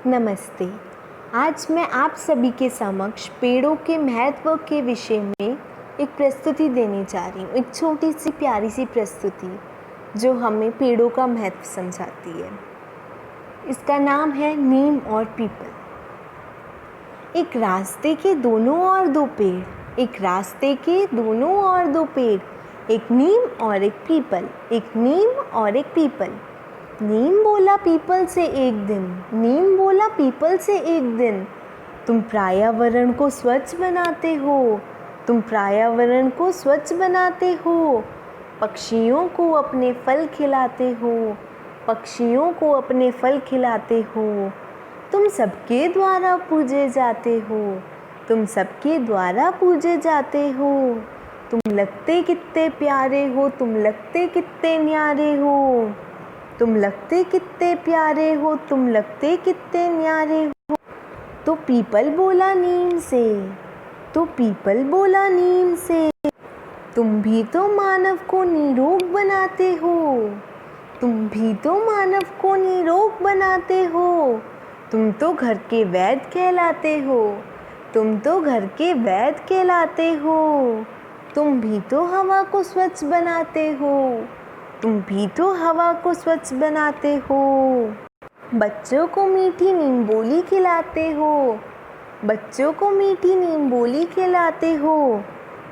नमस्ते। आज मैं आप सभी के समक्ष पेड़ों के महत्व के विषय में एक प्रस्तुति देने जा रही हूँ। एक छोटी सी प्यारी सी प्रस्तुति जो हमें पेड़ों का महत्व समझाती है। इसका नाम है नीम और पीपल। एक रास्ते के दोनों ओर दो पेड़, एक रास्ते के दोनों ओर दो पेड़, एक नीम और एक पीपल, एक नीम और एक पीपल। नीम बोला पीपल से एक दिन, नीम बोला पीपल से एक दिन, तुम पर्यावरण को स्वच्छ बनाते हो, तुम पर्यावरण को स्वच्छ बनाते हो, पक्षियों को अपने फल खिलाते हो, पक्षियों को अपने फल खिलाते हो, तुम सबके द्वारा पूजे जाते हो, तुम सबके द्वारा पूजे जाते हो, तुम लगते कितने प्यारे हो, तुम लगते कितने न्यारे हो, तुम लगते कितने प्यारे हो, तुम लगते कितने न्यारे हो। तो पीपल बोला नीम से, तो पीपल बोला नीम से, तुम भी तो मानव को निरोग बनाते हो, तुम भी तो मानव को निरोग बनाते हो, तुम तो घर के वैद्य कहलाते हो, तुम तो घर के वैद्य कहलाते हो, तुम भी तो हवा को स्वच्छ बनाते हो, तुम भी तो हवा को स्वच्छ बनाते हो। बच्चों को मीठी नीम बोली खिलाते हो, बच्चों को मीठी नीम बोली खिलाते हो,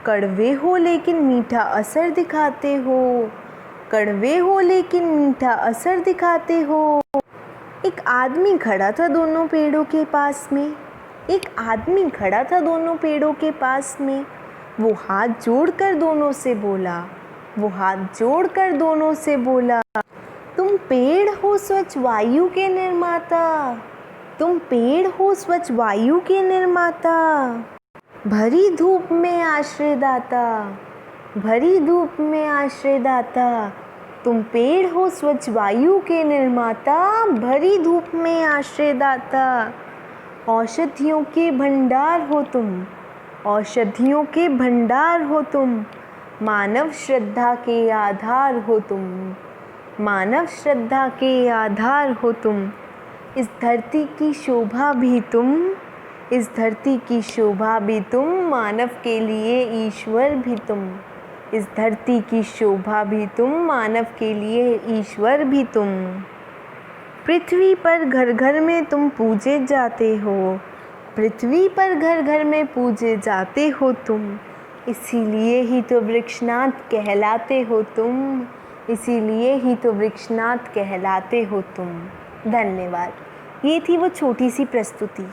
कड़वे हो लेकिन मीठा असर दिखाते हो, कड़वे हो लेकिन मीठा असर दिखाते हो। एक आदमी खड़ा था दोनों पेड़ों के पास में, एक आदमी खड़ा था दोनों पेड़ों के पास में, वो हाथ जोड़कर दोनों से बोला, वो हाथ जोड़कर दोनों से बोला, तुम पेड़ हो स्वच्छ वायु के निर्माता, तुम पेड़ हो स्वच्छ वायु के निर्माता, भरी धूप में आश्रयदाता, भरी धूप में आश्रयदाता, तुम पेड़ हो स्वच्छ वायु के निर्माता, भरी धूप में आश्रयदाता, औषधियों के भंडार हो तुम, औषधियों के भंडार हो तुम, मानव श्रद्धा के आधार हो तुम, मानव श्रद्धा के आधार हो तुम, इस धरती की शोभा भी तुम, इस धरती की शोभा भी तुम, मानव के लिए ईश्वर भी तुम, इस धरती की शोभा भी तुम, मानव के लिए ईश्वर भी तुम। पृथ्वी पर घर घर में तुम पूजे जाते हो, पृथ्वी पर घर घर में पूजे जाते हो तुम, इसीलिए ही तो वृक्षनाथ कहलाते हो तुम, इसीलिए ही तो वृक्षनाथ कहलाते हो तुम। धन्यवाद। ये थी वो छोटी सी प्रस्तुति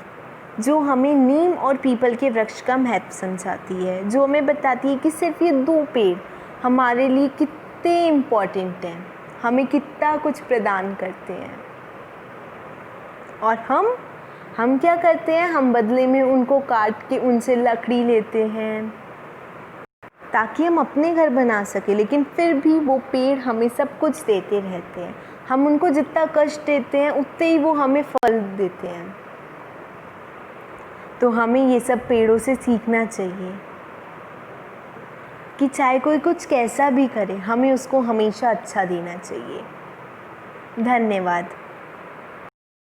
जो हमें नीम और पीपल के वृक्ष का महत्व समझाती है, जो हमें बताती है कि सिर्फ ये दो पेड़ हमारे लिए कितने इम्पॉर्टेंट हैं, हमें कितना कुछ प्रदान करते हैं। और हम क्या करते हैं, हम बदले में उनको काट के उनसे लकड़ी लेते हैं ताकि हम अपने घर बना सकें, लेकिन फिर भी वो पेड़ हमें सब कुछ देते रहते हैं। हम उनको जितना कष्ट देते हैं उतने ही वो हमें फल देते हैं। तो हमें ये सब पेड़ों से सीखना चाहिए कि चाहे कोई कुछ कैसा भी करे, हमें उसको हमेशा अच्छा देना चाहिए। धन्यवाद।